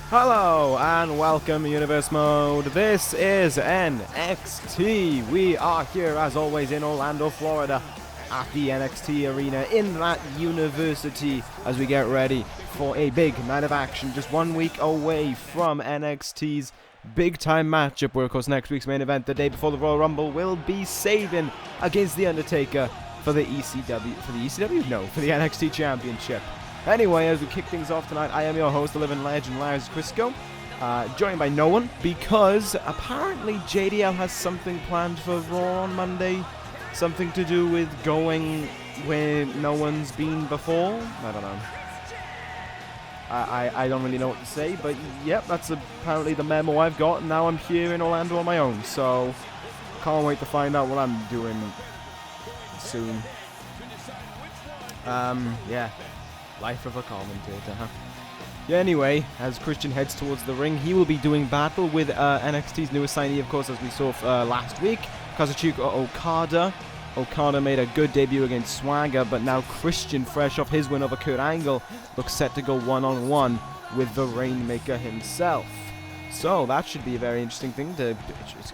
Hello and welcome Universe Mode. This is NXT. We are here as always in Orlando, Florida at the NXT arena in that university as we get ready for a big night of action just 1 week away from NXT's big time matchup, where of course next week's main event, the day before the Royal Rumble, will be Sabin against the Undertaker for the NXT Championship. Anyway, as we kick things off tonight, I am your host, the living legend, Lars Crisco, joined by no one, because apparently JDL has something planned for Raw on Monday. Something to do with going where no one's been before. I don't know. I don't really know what to say, but yep, that's apparently the memo I've got, and now I'm here in Orlando on my own, so can't wait to find out what I'm doing soon. Yeah. Life of a commentator, huh? Yeah, anyway, as Christian heads towards the ring, he will be doing battle with NXT's newest signee, of course, as we saw last week, Kazuchika Okada. Okada made a good debut against Swagger, but now Christian, fresh off his win over Kurt Angle, looks set to go one-on-one with the Rainmaker himself. So that should be a very interesting thing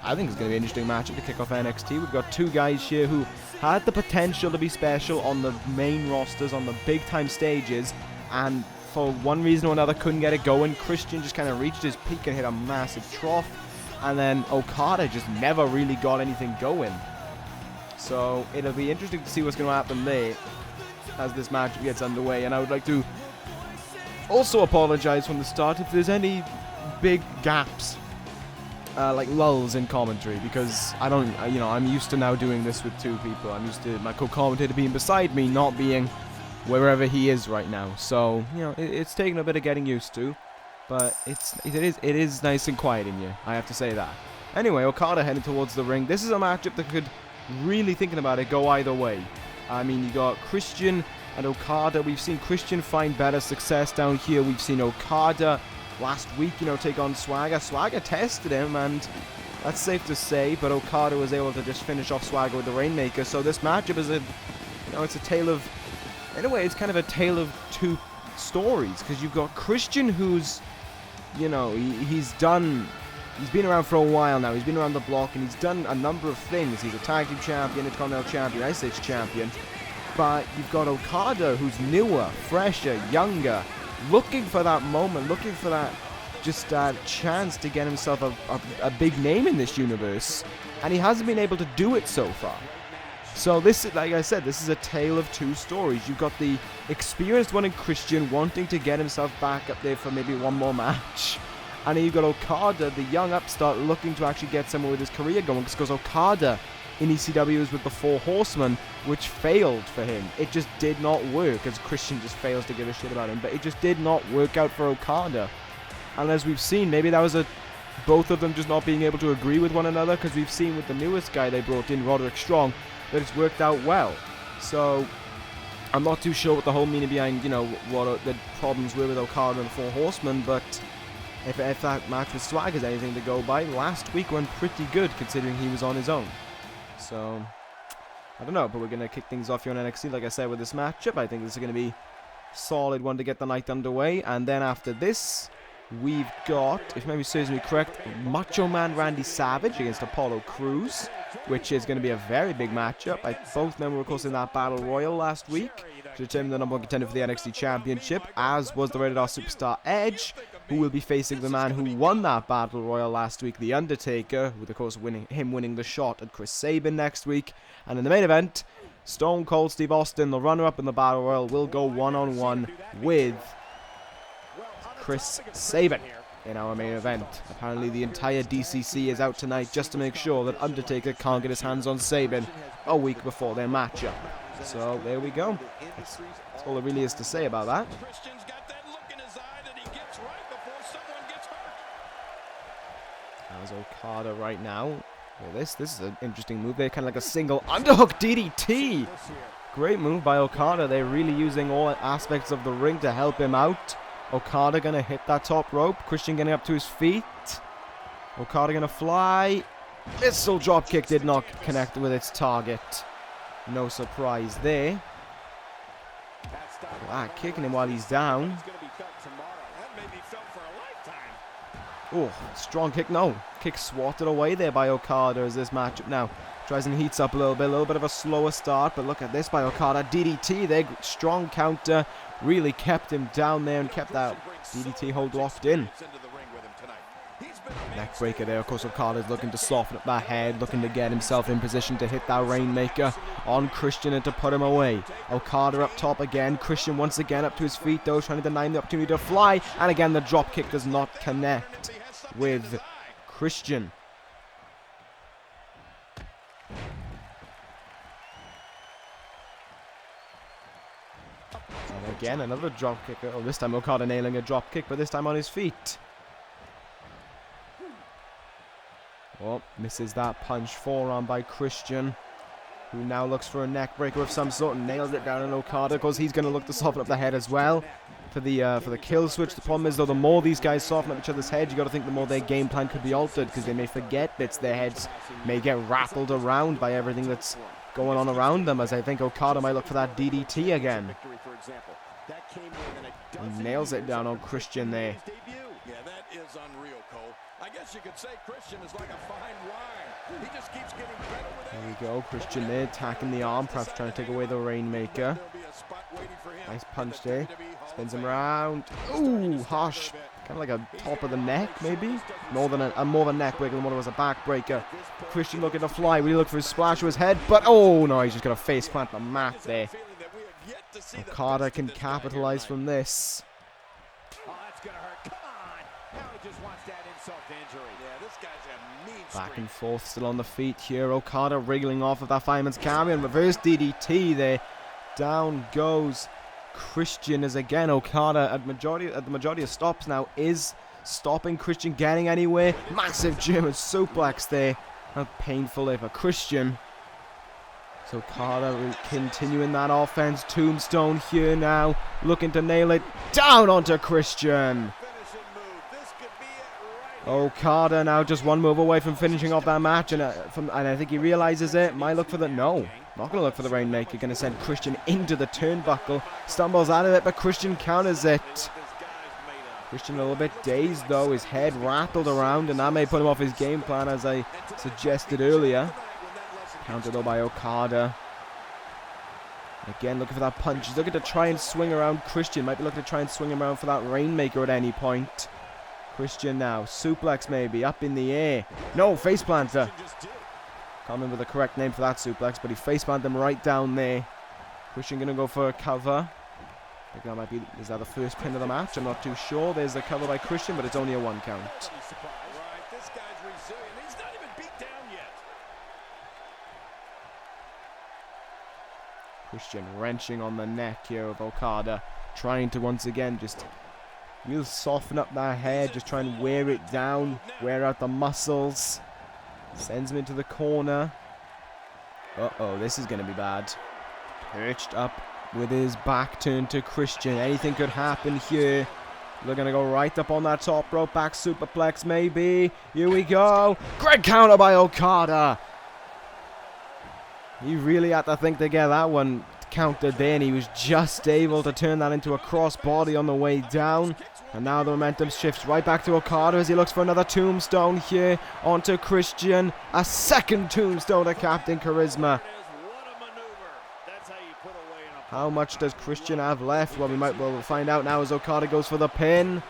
I think it's going to be an interesting matchup to kick off NXT. We've got two guys here who had the potential to be special on the main rosters, on the big time stages, and for one reason or another couldn't get it going. Christian just kind of reached his peak and hit a massive trough, and then Okada just never really got anything going. So it'll be interesting to see what's going to happen there as this match gets underway. And I would like to also apologize from the start if there's any big gaps, like lulls in commentary, because I don't, I'm used to now doing this with two people. I'm used to my co-commentator being beside me, not being wherever he is right now. So, it's taken a bit of getting used to, but it is nice and quiet in here, I have to say that. Anyway, Okada heading towards the ring. This is a matchup that could, really thinking about it, go either way. I mean, you got Christian and Okada. We've seen Christian find better success down here. We've seen Okada last week, take on Swagger. Swagger tested him, and that's safe to say, but Okada was able to just finish off Swagger with the Rainmaker. So this matchup is it's a tale of, in a way, it's kind of a tale of two stories, because you've got Christian who's, he's been around for a while now. He's been around the block, and he's done a number of things. He's a tag team champion, Intercontinental champion, Ice Age champion. But you've got Okada, who's newer, fresher, younger, looking for that moment, looking for that chance to get himself a big name in this universe, and he hasn't been able to do it so far. So this, like I said, this is a tale of two stories. You've got the experienced one in Christian wanting to get himself back up there for maybe one more match, and then you've got Okada, the young upstart, looking to actually get somewhere with his career going, because Okada in ECW is with the Four Horsemen, which failed for him. It just did not work, as Christian just fails to give a shit about him, but it just did not work out for Okada. And as we've seen, maybe that was both of them just not being able to agree with one another, because we've seen with the newest guy they brought in, Roderick Strong, that it's worked out well. So I'm not too sure what the whole meaning behind, what the problems were with Okada and the Four Horsemen, but if that match with Swag is anything to go by, last week went pretty good considering he was on his own. So, I don't know, but we're going to kick things off here on NXT, like I said, with this matchup. I think this is going to be a solid one to get the night underway. And then after this, we've got, if memory serves me correct, Macho Man Randy Savage against Apollo Crews, which is going to be a very big matchup. Both men were, of course, in that Battle Royal last week to determine the number one contender for the NXT Championship, as was the Rated R Superstar Edge, who will be facing the man who won that Battle Royal last week, The Undertaker, with, of course, winning the shot at Chris Sabin next week. And in the main event, Stone Cold Steve Austin, the runner-up in the Battle Royal, will go one-on-one with Chris Sabin in our main event. Apparently the entire D.C.C is out tonight just to make sure that Undertaker can't get his hands on Sabin a week before their matchup. So there we go. That's all there really is to say about that. As Okada right now. This is an interesting move. They're kind of like a single underhook DDT. Great move by Okada. They're really using all aspects of the ring to help him out. Okada going to hit that top rope. Christian getting up to his feet. Okada going to fly. Missile dropkick did not connect with its target. No surprise there. Kicking him while he's down. Oh, strong kick. No. Kick swatted away there by Okada as this matchup now tries and heats up a little bit of a slower start. But look at this by Okada. DDT there. Strong counter. Really kept him down there and kept that DDT hold locked in. Neck breaker there. Of course, Okada's looking to soften up that head, looking to get himself in position to hit that Rainmaker on Christian and to put him away. Okada up top again. Christian once again up to his feet though, trying to deny him the opportunity to fly. And again, the drop kick does not connect with Christian. And again, another drop kick. Oh, this time Okada nailing a drop kick, but this time on his feet. Oh, misses that punch. Forearm by Christian, who now looks for a neck breaker of some sort and nails it down on Okada because he's going to look to soften up the head as well for the kill switch. The problem is though, the more these guys soften up each other's heads, you got to think the more their game plan could be altered because they may forget bits. Their heads may get rattled around by everything that's going on around them, as I think Okada might look for that DDT again. He nails it down on Christian there. Yeah, that is unreal, Cole. I guess you could say Christian is like a fine wine. He just keeps getting better with There we go. Christian there attacking the arm, perhaps trying to take away the Rainmaker. Nice punch there. Spins him around. Ooh, harsh. Kind of like a top of the neck, maybe? More than a neck breaker than what it was a back breaker. Christian looking to fly. Really look for his splash to his head, but oh no, he's just got a face plant the mat there. Okada can capitalize from this. Back and forth, still on the feet here. Okada wriggling off of that fireman's carry and reverse DDT there. Down goes Christian as again Okada at the majority of stops now is stopping Christian getting anywhere. Massive German suplex there. How painful there for Christian. So Okada continuing that offense. Tombstone here now, looking to nail it down onto Christian. Okada now just one move away from finishing off that match, and I think he realizes it. Might look for the not going to look for the Rainmaker. Going to send Christian into the turnbuckle. Stumbles out of it, but Christian counters it. Christian a little bit dazed though. His head rattled around, and that may put him off his game plan, as I suggested earlier. Countered though by Okada. Again, looking for that punch. He's looking to try and swing around Christian. Might be looking to try and swing him around for that Rainmaker at any point. Christian now, suplex maybe, up in the air. No, face planter. Can't remember the correct name for that suplex, but he face planted him right down there. Christian gonna go for a cover. I think that might be, is that the first pin of the match? I'm not too sure. There's the cover by Christian, but it's only a 1 count. This guy's resilient. He's not even beat down yet. Christian wrenching on the neck here of Okada, trying to once again just really soften up that head, just try and wear it down, wear out the muscles. Sends him into the corner. Uh-oh, this is going to be bad. Perched up with his back turned to Christian. Anything could happen here. They're going to go right up on that top rope. Back superplex maybe. Here we go. Great counter by Okada. He really had to think to get that one countered there, and he was just able to turn that into a crossbody on the way down. And now the momentum shifts right back to Okada as he looks for another tombstone here onto Christian. A second tombstone to Captain Charisma. How much does Christian have left? Well, we'll find out now as Okada goes for the pin.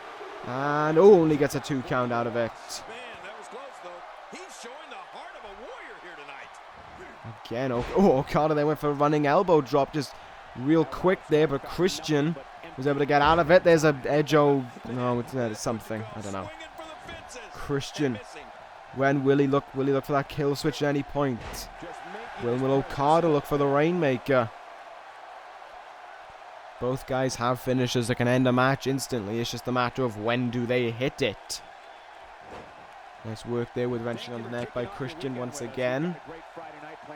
And only gets a 2 count out of it. Again, Okada they went for a running elbow drop, just real quick there, but Christian was able to get out of it. There's a Edjo, no, it's something, I don't know. Christian, when will he look for that kill switch at any point? Will Okada look for the Rainmaker? Both guys have finishers that can end a match instantly. It's just a matter of when do they hit it. Nice work there with wrenching on the neck by Christian once again.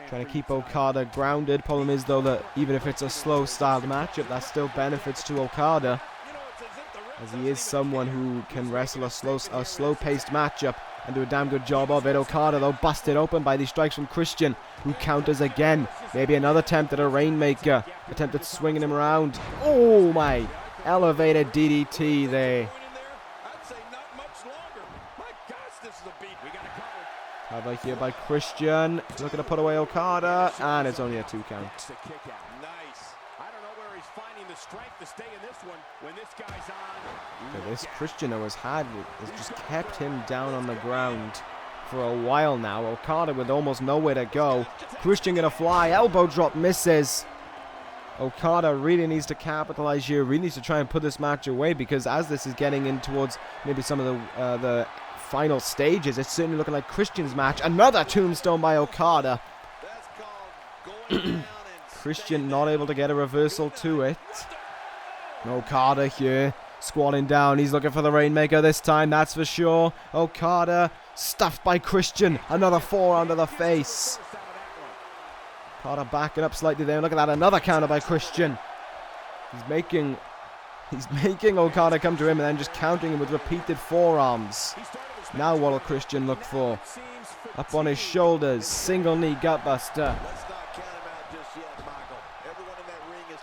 Trying to keep Okada grounded. Problem is though that even if it's a slow styled matchup, that still benefits to Okada, as he is someone who can wrestle a slow paced matchup and do a damn good job of it. Okada though busted open by these strikes from Christian, who counters again. Maybe another attempt at a Rainmaker. Attempted swinging him around. Oh my, elevated DDT there. much longer. My gosh, this is a beat. We got to cover. Cover here by Christian. Looking to put away Okada, and it's only a 2 count. Nice. I don't know where he's finding the strength to stay in this one when this guy's on. So this Christian has just kept him down on the ground for a while now. Okada with almost nowhere to go. Christian gonna fly. Elbow drop misses. Okada really needs to capitalize here. Really needs to try and put this match away, because as this is getting in towards maybe some of the final stages, it's certainly looking like Christian's match. Another tombstone by Okada. Christian not able to get a reversal to it. Okada here squatting down. He's looking for the Rainmaker this time, that's for sure. Okada stuffed by Christian. Another forearm to the face. Okada backing up slightly there. Look at that, another counter by Christian. He's making Okada come to him and then just countering him with repeated forearms. Now what will Christian look for? Up on his shoulders, single knee gutbuster.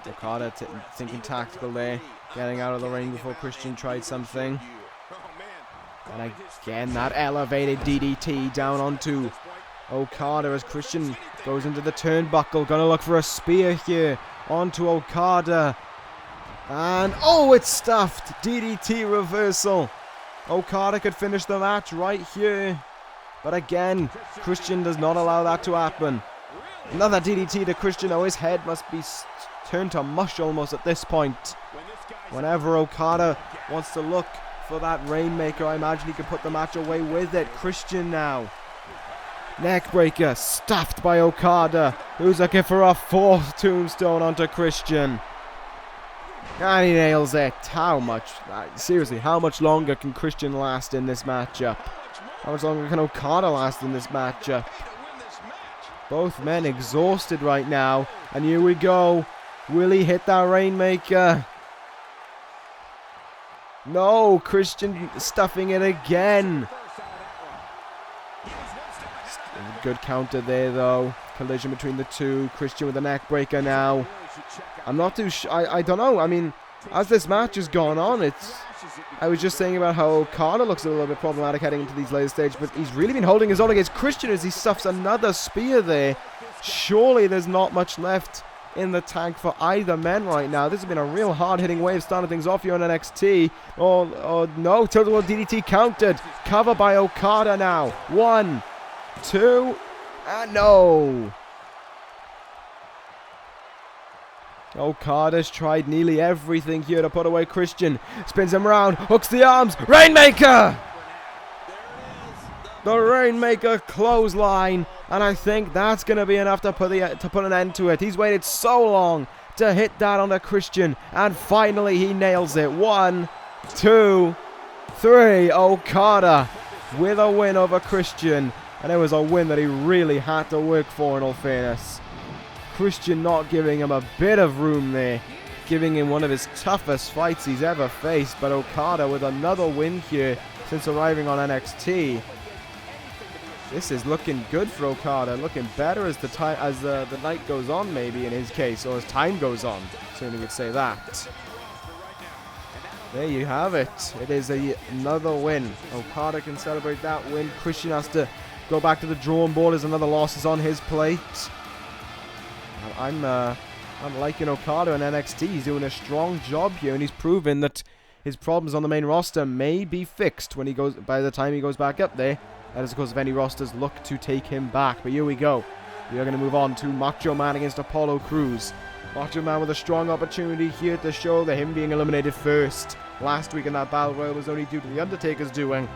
Okada thinking tactical there, getting out of the ring before Christian tried something. And again, that elevated DDT down onto Okada as Christian goes into the turnbuckle. Gonna look for a spear here onto Okada. And, oh, it's stuffed. DDT reversal. Okada could finish the match right here. But again, Christian does not allow that to happen. Another DDT to Christian. Oh, his head must be turned to mush almost at this point. Whenever Okada wants to look for that Rainmaker, I imagine he could put the match away with it. Christian now. Neckbreaker stuffed by Okada, who's looking for a 4th tombstone onto Christian. And he nails it. How much? Seriously, how much longer can Christian last in this matchup? How much longer can Okada last in this matchup? Both men exhausted right now. And here we go. Will he hit that Rainmaker? No, Christian stuffing it again. Good counter there, though. Collision between the two. Christian with a neckbreaker now. I'm not too sure. I don't know. I mean, as this match has gone on, I was just saying about how Okada looks a little bit problematic heading into these later stages, but he's really been holding his own against Christian as he stuffs another spear there. Surely there's not much left in the tank for either men right now. This has been a real hard-hitting way of starting things off here on NXT. Oh no, Total DDT countered. Cover by Okada now. 1, 2, and no. Okada's tried nearly everything here to put away Christian. Spins him around, hooks the arms. Rainmaker! The Rainmaker clothesline. And I think that's going to be enough to put an end to it. He's waited so long to hit that onto Christian. And finally he nails it. 1, 2, 3. Okada with a win over Christian. And it was a win that he really had to work for, in all fairness. Christian not giving him a bit of room there. Giving him one of his toughest fights he's ever faced. But Okada with another win here since arriving on NXT. This is looking good for Okada. Looking better as the night goes on, maybe in his case. Or as time goes on. Certainly would say that. There you have it. It is another win. Okada can celebrate that win. Christian has to go back to the drawing board as another loss is on his plate. I'm liking Okada in NXT. He's doing a strong job here, and he's proven that his problems on the main roster may be fixed by the time he goes back up there. That is, of course, if any rosters look to take him back. But here we go. We are going to move on to Macho Man against Apollo Crews. Macho Man with a strong opportunity here to show that him being eliminated first last week in that Battle Royal was only due to the Undertaker's doing.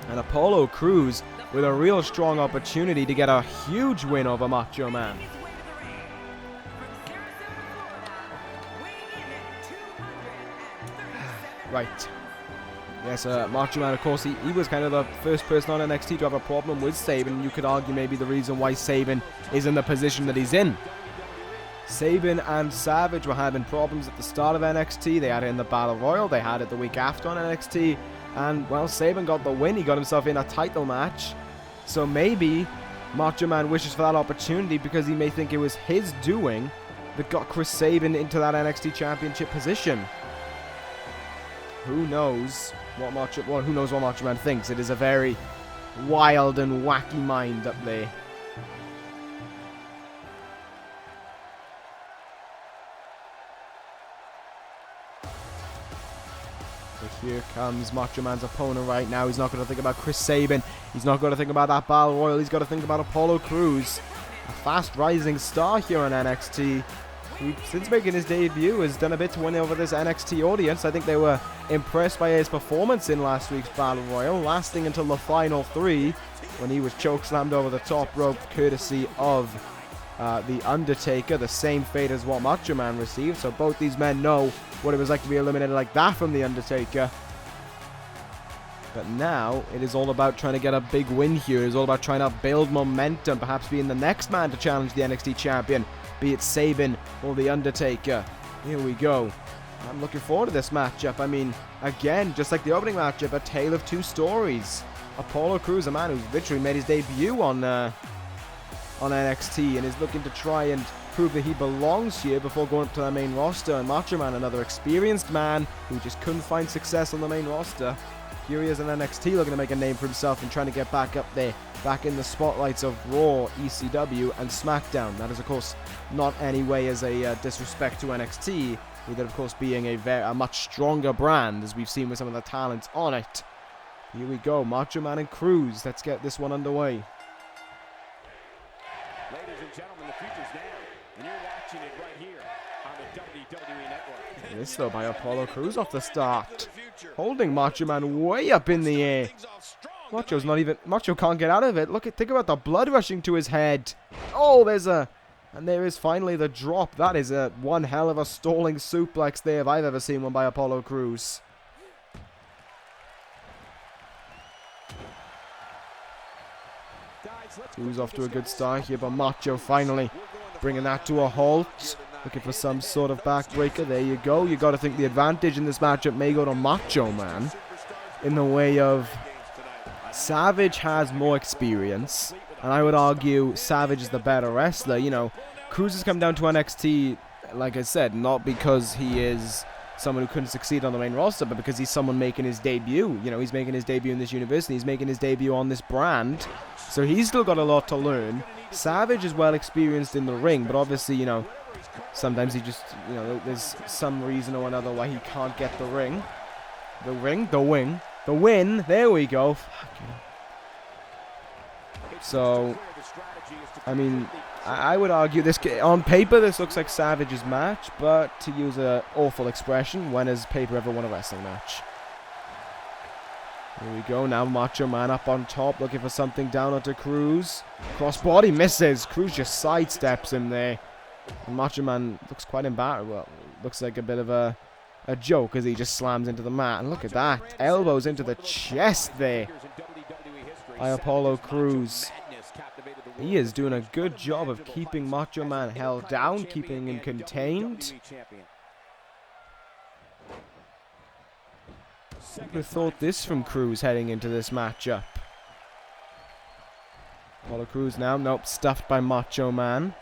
And Apollo Crews with a real strong opportunity to get a huge win over Macho Man. Right. Yes, Macho Man, of course, he was kind of the first person on NXT to have a problem with Sabin. You could argue maybe the reason why Sabin is in the position that he's in. Sabin and Savage were having problems at the start of NXT. They had it in the Battle Royal. They had it the week after on NXT. And, well, Sabin got the win. He got himself in a title match. So maybe Macho Man wishes for that opportunity because he may think it was his doing that got Chris Sabin into that NXT Championship position. Who knows? Well, who knows what Macho Man thinks. It is a very wild and wacky mind up there. But here comes Macho Man's opponent right now. He's not going to think about Chris Sabin. He's not going to think about that Battle Royal. He's got to think about Apollo Crews. A fast rising star here on NXT. Who, since making his debut, has done a bit to win over this NXT audience. I think they were impressed by his performance in last week's Battle Royal, lasting until the final 3 when he was chokeslammed over the top rope courtesy of the Undertaker. The same fate as what Macho Man received. So both these men know what it was like to be eliminated like that from the Undertaker. But now it is all about trying to get a big win here. It's all about trying to build momentum, perhaps being the next man to challenge the NXT champion, be it Sabin or the Undertaker. Here we go. I'm looking forward to this matchup. I mean, again, just like the opening matchup, a tale of two stories. Apollo Crews, a man who's literally made his debut on NXT and is looking to try and prove that he belongs here before going up to the main roster. And Macho Man, another experienced man who just couldn't find success on the main roster. Here he is in NXT looking to make a name for himself and trying to get back up there, back in the spotlights of Raw, ECW, and SmackDown. That is, of course, not any way as a disrespect to NXT, with it, of course, being a much stronger brand, as we've seen with some of the talents on it. Here we go, Macho Man and Crews. Let's get this one underway. Ladies and gentlemen, the future's now, and you're watching it right here on the WWE Network. This though by Apollo Crews off the start, holding Macho Man way up in the air. Macho can't get out of it. Think about the blood rushing to his head. Oh, there is finally the drop. That is one hell of a stalling suplex there if I've ever seen one by Apollo Crews. Crews off to a good start here, but Macho finally bringing that to a halt. Looking for some sort of backbreaker. There you go. You got to think the advantage in this matchup may go to Macho Man, in the way of Savage has more experience, and I would argue Savage is the better wrestler. You know, Crews has come down to NXT, like I said, not because he is someone who couldn't succeed on the main roster, but because he's someone making his debut. You know, he's making his debut in this university. He's making his debut on this brand. So he's still got a lot to learn. Savage is well experienced in the ring, but obviously, you know, sometimes he just, you know, there's some reason or another why he can't get the ring. The win. There we go. So, I mean, I would argue this, on paper, this looks like Savage's match, but to use an awful expression, when has paper ever won a wrestling match? Here we go, now Macho Man up on top, looking for something down onto Crews. Crossbody misses. Crews just sidesteps him there. And Macho Man looks quite embarrassed. Well, looks like a bit of a joke as he just slams into the mat. And look at that. Elbows into the chest there by Apollo Crews. He is doing a good job of keeping Macho Man held down, keeping him contained. Who would have thought this from Crews heading into this matchup? Apollo Crews now, nope, stuffed by Macho Man.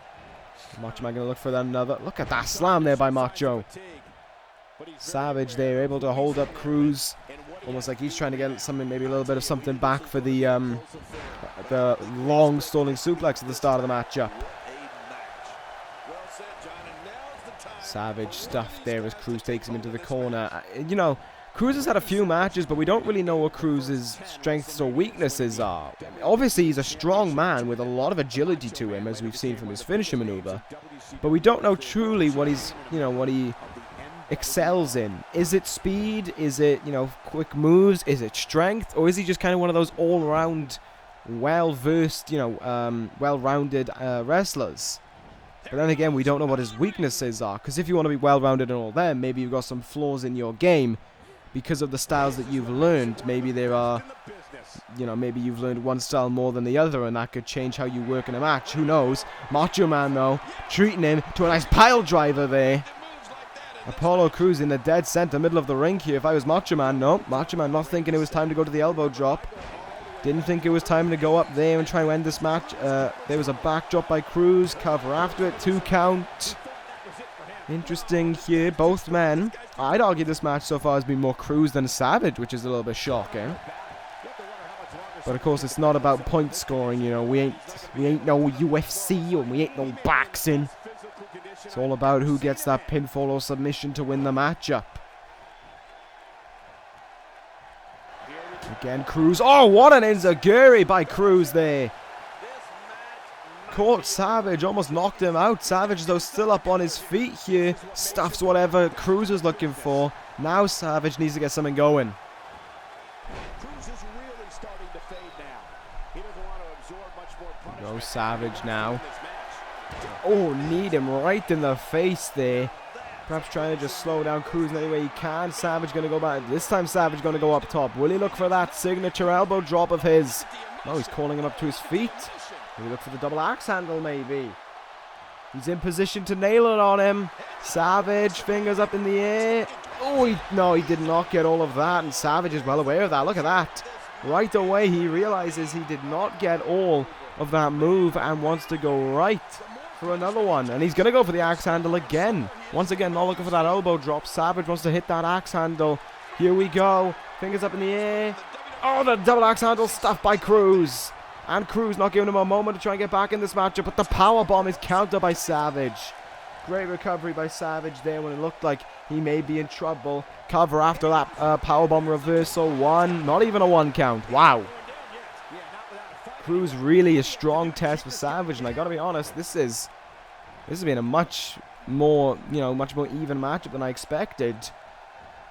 Macho Man gonna look for another. Look at that slam there by Macho. Savage there, able to hold up Crews, almost like he's trying to get something, maybe a little bit of something back for the long stalling suplex at the start of the matchup. Savage stuffed there as Crews takes him into the corner. You know, Crews has had a few matches, but we don't really know what Crews' strengths or weaknesses are. Obviously, he's a strong man with a lot of agility to him, as we've seen from his finisher maneuver. But we don't know truly what he's, you know, what he excels in. Is it speed? Is it, you know, quick moves? Is it strength? Or is he just kind of one of those all-round, well-versed, you know, well-rounded wrestlers? But then again, we don't know what his weaknesses are. Because if you want to be well-rounded and all that, maybe you've got some flaws in your game. Because of the styles that you've learned, maybe there are, you know, maybe you've learned one style more than the other, and that could change how you work in a match. Who knows? Macho Man, though, treating him to a nice pile driver there. Apollo Crews in the dead center, middle of the ring here. If I was Macho Man, no. Macho Man not thinking it was time to go to the elbow drop. Didn't think it was time to go up there and try to end this match. There was a backdrop by Crews, cover after it, 2 count. Interesting here. Both men. I'd argue this match so far has been more Cruz than Savage, which is a little bit shocking. But of course, it's not about point scoring. You know, we ain't no UFC and we ain't no boxing. It's all about who gets that pinfall or submission to win the matchup. Again, Cruz. Oh, what an enziguri by Cruz there. Caught Savage, almost knocked him out. Savage, though, still up on his feet here. Stuffs whatever Cruz was looking for. Now Savage needs to get something going. Cruz is really starting to fade now. He doesn't want to absorb much more punishment. Go Savage now. Oh, need him right in the face there. Perhaps trying to just slow down Cruz in any way he can. Savage going to go back. This time Savage going to go up top. Will he look for that signature elbow drop of his? Oh, he's calling him up to his feet. Will he look for the double axe handle maybe? He's in position to nail it on him. Savage, fingers up in the air. Oh, no, he did not get all of that. And Savage is well aware of that. Look at that. Right away, he realizes he did not get all of that move and wants to go right for another one. And he's going to go for the axe handle again. Once again, not looking for that elbow drop. Savage wants to hit that axe handle. Here we go. Fingers up in the air. Oh, the double axe handle stuffed by Cruz. And Cruz not giving him a moment to try and get back in this matchup. But the powerbomb is countered by Savage. Great recovery by Savage there when it looked like he may be in trouble. Cover after that powerbomb reversal. One. Not even a one count. Wow. Cruz really a strong test for Savage. And I gotta be honest, this has been a much more even matchup than I expected.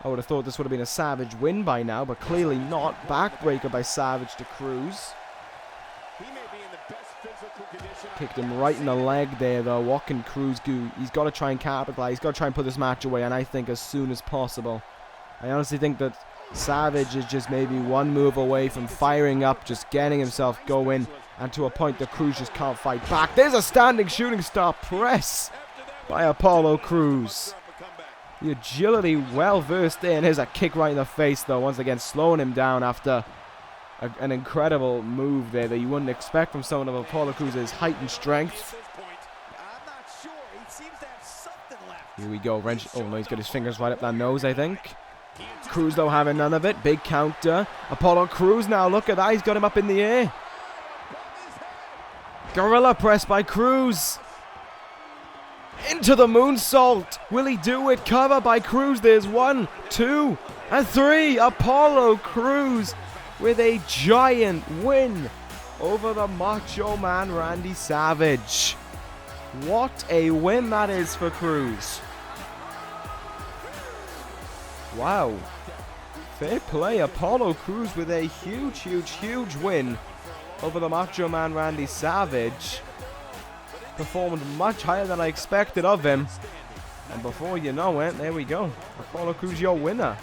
I would have thought this would have been a Savage win by now, but clearly not. Backbreaker by Savage to Cruz. Kicked him right in the leg there, though. What can Cruz do? He's got to try and capitalize. He's got to try and put this match away, and I think as soon as possible. I honestly think that Savage is just maybe one move away from firing up, just getting himself going, and to a point that Cruz just can't fight back. There's a standing shooting star press by Apollo Cruz. The agility well versed there, and here's a kick right in the face, though. Once again, slowing him down after an incredible move there that you wouldn't expect from someone of Apollo Cruz's height and strength. Here we go. Wrench. Oh no, he's got his fingers right up that nose, I think. Cruz, though, having none of it. Big counter. Apollo Cruz now. Look at that. He's got him up in the air. Gorilla press by Cruz. Into the moonsault. Will he do it? Cover by Cruz. There's 1, 2, and 3. Apollo Cruz with a giant win over the Macho Man Randy Savage. What a win that is for Cruz. Wow. Fair play. Apollo Cruz with a huge win over the Macho Man Randy Savage. Performed much higher than I expected of him. And before you know it, there we go. Apollo Cruz, your winner.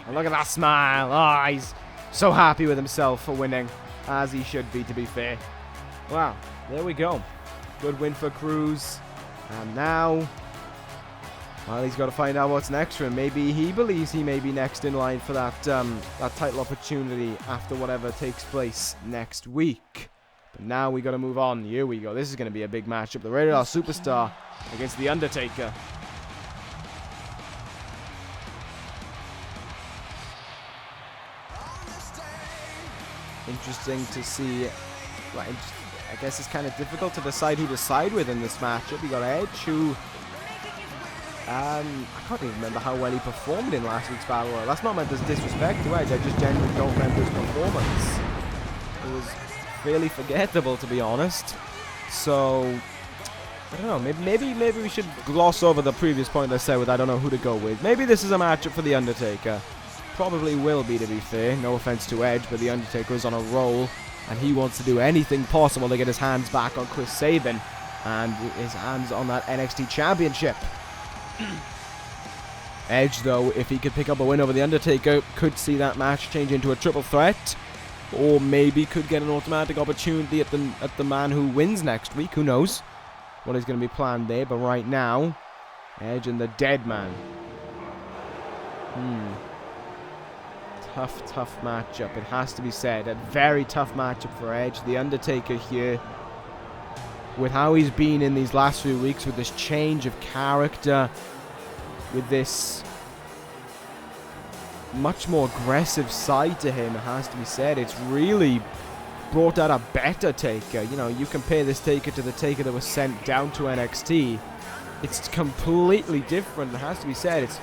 And look at that smile. Oh, he's so happy with himself for winning. As he should be, to be fair. Wow, there we go. Good win for Cruz. And now, well, he's got to find out what's next for him. Maybe he believes he may be next in line for that title opportunity after whatever takes place next week. But now we got to move on. Here we go. This is going to be a big matchup. The Rated R Superstar against the Undertaker. Interesting to see. Right, I guess it's kind of difficult to decide who to side with in this matchup. You got Edge, who I can't even remember how well he performed in last week's Battle Royal. That's not meant as disrespect to Edge. I just genuinely don't remember his performance. It was fairly forgettable, to be honest. So I don't know. Maybe we should gloss over the previous point I said with I don't know who to go with. Maybe this is a matchup for the Undertaker. Probably will be, to be fair. No offense to Edge, but the Undertaker is on a roll, and he wants to do anything possible to get his hands back on Chris Sabin and his hands on that NXT Championship. Edge, though, if he could pick up a win over the Undertaker, could see that match change into a triple threat, or maybe could get an automatic opportunity at the man who wins next week. Who knows what is going to be planned there? But right now, Edge and the Dead Man. Tough matchup, it has to be said. A very tough matchup for Edge. The Undertaker here, with how he's been in these last few weeks, with this change of character, with this much more aggressive side to him, it has to be said. It's really brought out a better Taker. You know, you compare this Taker to the Taker that was sent down to NXT. It's completely different, it has to be said. It's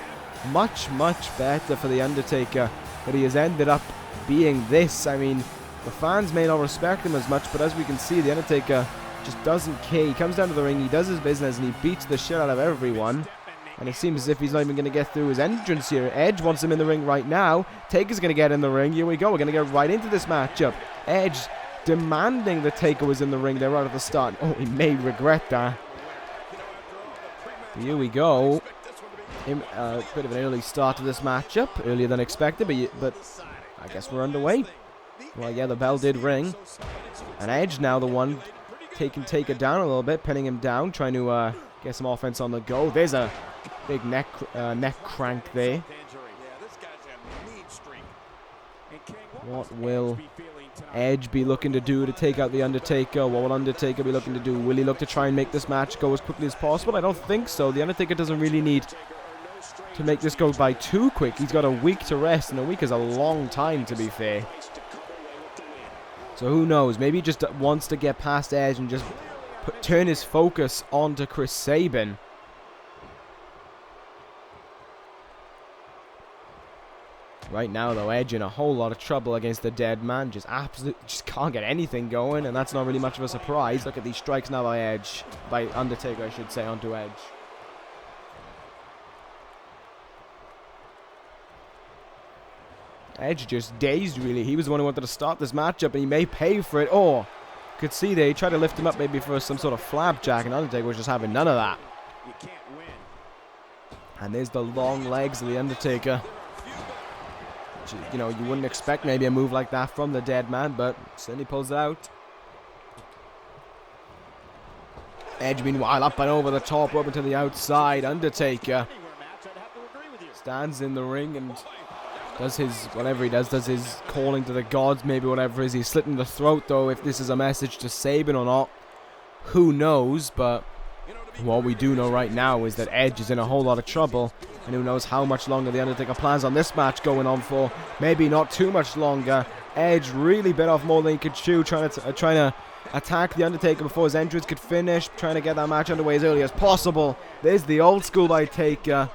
much, much better for the Undertaker, but he has ended up being this. I mean, the fans may not respect him as much, but as we can see, the Undertaker just doesn't care. He comes down to the ring, he does his business, and he beats the shit out of everyone. And it seems as if he's not even going to get through his entrance here. Edge wants him in the ring right now. Taker's going to get in the ring. Here we go. We're going to get right into this matchup. Edge demanding the Taker was in the ring there right at the start. Oh, he may regret that. Here we go. Bit of an early start to this matchup. Earlier than expected, but I guess we're underway. Well, yeah, the bell did ring. And Edge now the one taking Taker down a little bit, pinning him down, trying to get some offense on the go. There's a big neck crank there. What will Edge be looking to do to take out the Undertaker? What will Undertaker be looking to do? Will he look to try and make this match go as quickly as possible? I don't think so. The Undertaker doesn't really need to make this go by too quick. He's got a week to rest, and a week is a long time, to be fair. So who knows? Maybe he just wants to get past Edge and just turn his focus onto Chris Sabin. Right now, though, Edge in a whole lot of trouble against the dead man. Just can't get anything going, and that's not really much of a surprise. Look at these strikes now by Undertaker, I should say, onto Edge. Edge just dazed, really. He was the one who wanted to start this matchup, and he may pay for it. Oh, could see there, he tried to lift him up maybe for some sort of flapjack, and Undertaker was just having none of that. You can't win. And there's the long legs of the Undertaker. You know, you wouldn't expect maybe a move like that from the dead man, but certainly pulls it out. Edge, meanwhile, up and over the top, up to the outside. Undertaker stands in the ring and does his, whatever he does his calling to the gods, maybe whatever it is. He's slit in the throat, though. If this is a message to Sabin or not, who knows, but what we do know right now is that Edge is in a whole lot of trouble, and who knows how much longer the Undertaker plans on this match going on for. Maybe not too much longer. Edge really bit off more than he could chew, trying to attack the Undertaker before his entrance could finish, trying to get that match underway as early as possible. There's the old school by Taker.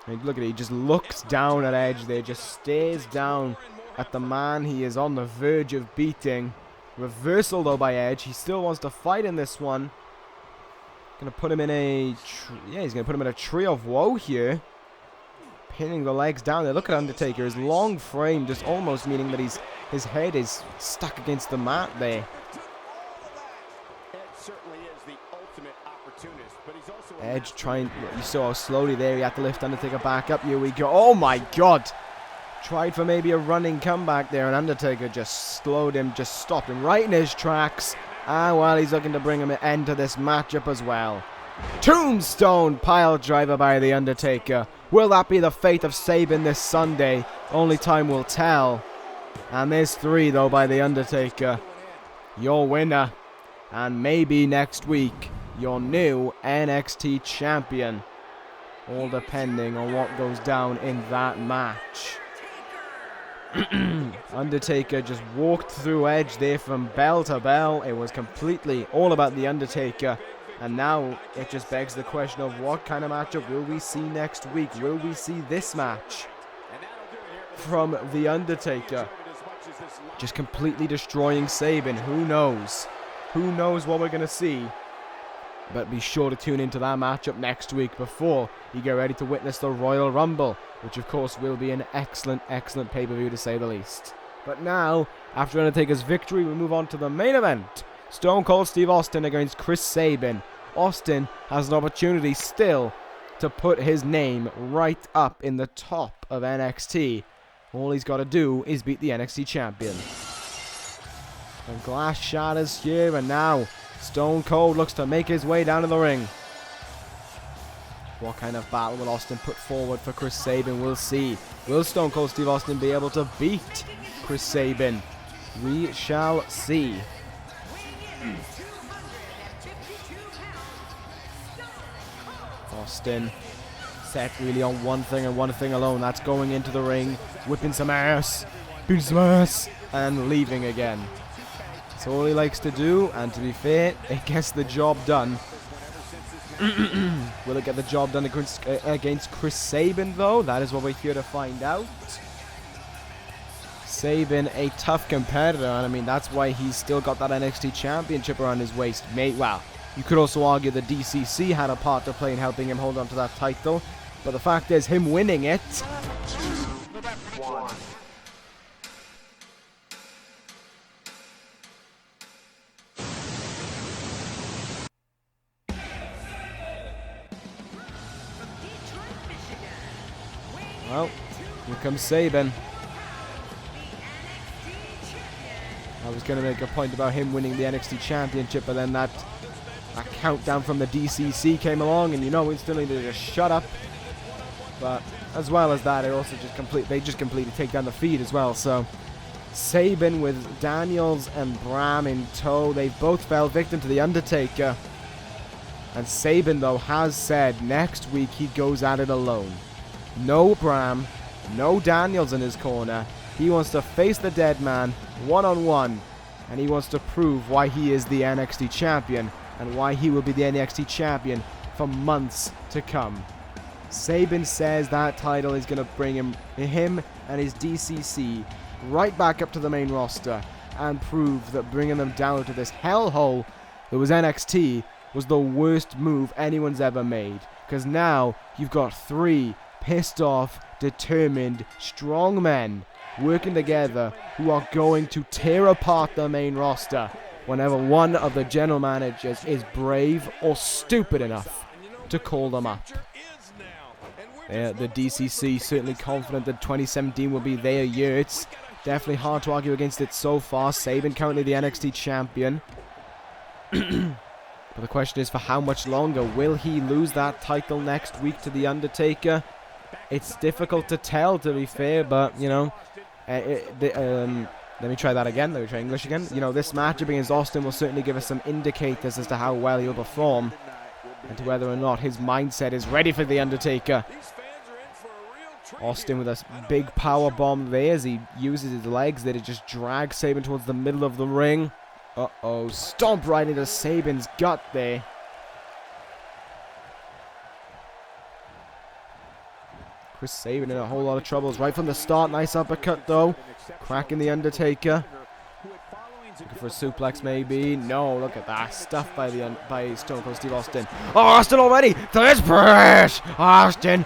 And look at it, he just looks down at Edge there, just stares down at the man he is on the verge of beating. Reversal though by Edge. He still wants to fight in this one. Gonna put him in a he's gonna put him in a tree of woe here. Pinning the legs down there. Look at Undertaker. His long frame just almost meaning that his head is stuck against the mat there. Edge trying, you saw how slowly there he had to lift Undertaker back up. Here we go. Oh my god. Tried for maybe a running comeback there, and Undertaker just slowed him, just stopped him right in his tracks. And well, he's looking to bring him an end to this matchup as well. Tombstone pile driver by the Undertaker. Will that be the fate of Sabin this Sunday? Only time will tell. And there's 3 though by the Undertaker. Your winner, and maybe next week your new NXT champion. All depending on what goes down in that match. Undertaker just walked through Edge there from bell to bell. It was completely all about the Undertaker. And now it just begs the question of what kind of matchup will we see next week? Will we see this match from the Undertaker just completely destroying Sabin? Who knows? Who knows what we're going to see? But be sure to tune into that matchup next week before you get ready to witness the Royal Rumble, which of course will be an excellent, excellent pay-per-view to say the least. But now, after Undertaker's victory, we move on to the main event. Stone Cold Steve Austin against Chris Sabin. Austin has an opportunity still to put his name right up in the top of NXT. All he's got to do is beat the NXT champion. And glass shatters here, and now Stone Cold looks to make his way down to the ring. What kind of battle will Austin put forward for Chris Sabin? We'll see. Will Stone Cold Steve Austin be able to beat Chris Sabin? We shall see. Austin set really on one thing and one thing alone. That's going into the ring, whipping some ass, beating some ass, and leaving again. That's all he likes to do, and to be fair, it gets the job done. Will it get the job done against Chris Sabin, though? That is what we're here to find out. Sabin, a tough competitor, and I mean, that's why he's still got that NXT Championship around his waist. Well, you could also argue that D.C.C had a part to play in helping him hold on to that title, but the fact is, him winning it... Well, here comes Sabin. I was going to make a point about him winning the NXT Championship, but then that countdown from the D.C.C came along, and you know instantly they just shut up. But as well as that, they just completely take down the feed as well. So Sabin with Daniels and Bram in tow, they both fell victim to the Undertaker. And Sabin, though, has said next week he goes at it alone. No Bram, no Daniels in his corner. He wants to face the dead man one-on-one, and he wants to prove why he is the NXT champion and why he will be the NXT champion for months to come. Sabin says that title is going to bring him and his D.C.C right back up to the main roster and prove that bringing them down to this hellhole that was NXT was the worst move anyone's ever made. Because now you've got 3 pissed off, determined, strong men working together who are going to tear apart the main roster whenever one of the general managers is brave or stupid enough to call them up. The D.C.C certainly confident that 2017 will be their year. It's definitely hard to argue against it so far. Sabin currently the NXT champion. But the question is, for how much longer? Will he lose that title next week to The Undertaker? It's difficult to tell, to be fair, but, you know, let me try that again. Let me try English again. You know, this matchup against Austin will certainly give us some indicators as to how well he'll perform and to whether or not his mindset is ready for The Undertaker. Austin with a big power bomb there as he uses his legs there to just drag Sabin towards the middle of the ring. Uh-oh, stomp right into Sabin's gut there. Chris Sabin in a whole lot of troubles right from the start. Nice uppercut though. Cracking the Undertaker. Looking for a suplex maybe. No, look at that. Stuffed by Stone Cold Steve Austin. Oh, Austin already! To this push! Austin!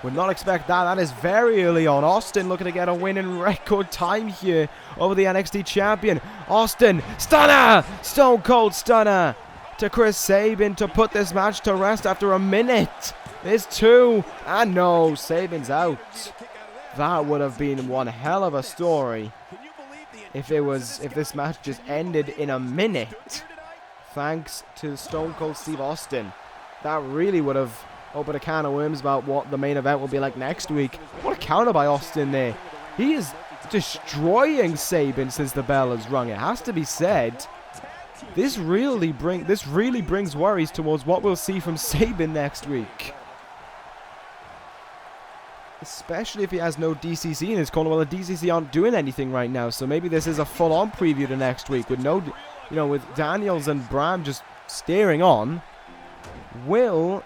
Would not expect that. That is very early on. Austin looking to get a win in record time here over the NXT champion. Austin, stunner! Stone Cold stunner to Chris Sabin to put this match to rest after a minute. There's 2. And no, Sabin's out. That would have been one hell of a story if this match just ended in a minute. Thanks to Stone Cold Steve Austin. That really would have opened a can of worms about what the main event will be like next week. What a counter by Austin there. He is destroying Sabin since the bell has rung. It has to be said. This really brings worries towards what we'll see from Sabin next week. Especially if he has no D.C.C in his corner. Well, the D.C.C aren't doing anything right now, so maybe this is a full-on preview to next week with no, with Daniels and Bram just staring on. Will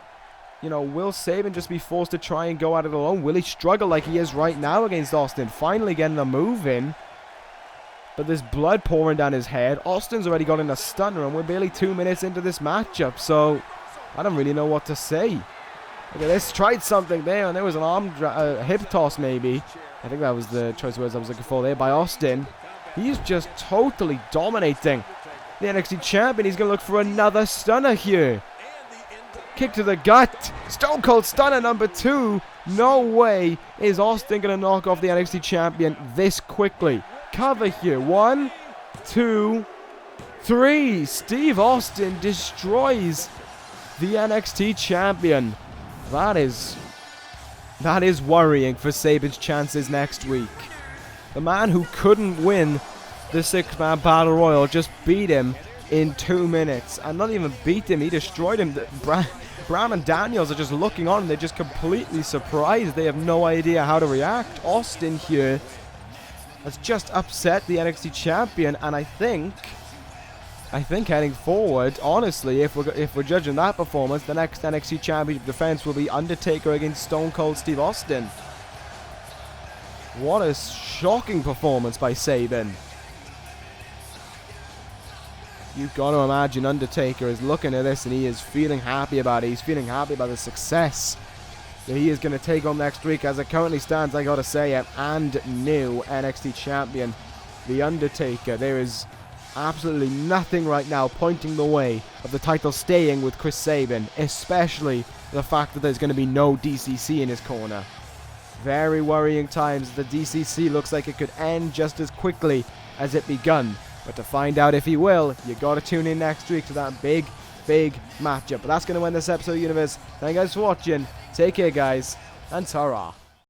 Sabin just be forced to try and go at it alone? Will he struggle like he is right now against Austin? Finally getting the move in. But there's blood pouring down his head. Austin's already got in a stunner, and we're barely 2 minutes into this matchup, so I don't really know what to say. Okay, this tried something there, and there was an hip toss maybe. I think that was the choice of words I was looking for there by Austin. He's just totally dominating the NXT champion. He's going to look for another stunner here. Kick to the gut. Stone Cold stunner number 2. No way is Austin going to knock off the NXT champion this quickly. Cover here. 1, 2, 3. Steve Austin destroys the NXT champion. That is worrying for Sabin's chances next week. The man who couldn't win the 6-man battle royal just beat him in 2 minutes. And not even beat him, he destroyed him. Bram Graham and Daniels are just looking on. They're just completely surprised. They have no idea how to react. Austin here has just upset the NXT champion, and I think heading forward, honestly, if we're judging that performance, the next NXT championship defense will be Undertaker against Stone Cold Steve Austin. What a shocking performance by Sabin. You've got to imagine Undertaker is looking at this and he is feeling happy about it. He's feeling happy about the success that he is going to take home next week. As it currently stands, I got to say it, and new NXT champion, The Undertaker. There is absolutely nothing right now pointing the way of the title staying with Chris Sabin, especially the fact that there's going to be no D.C.C in his corner. Very worrying times. The D.C.C looks like it could end just as quickly as it begun. But to find out if he will, you got to tune in next week to that big matchup. But that's going to end this episode of Universe. Thank you guys for watching. Take care, guys, and ta-ra.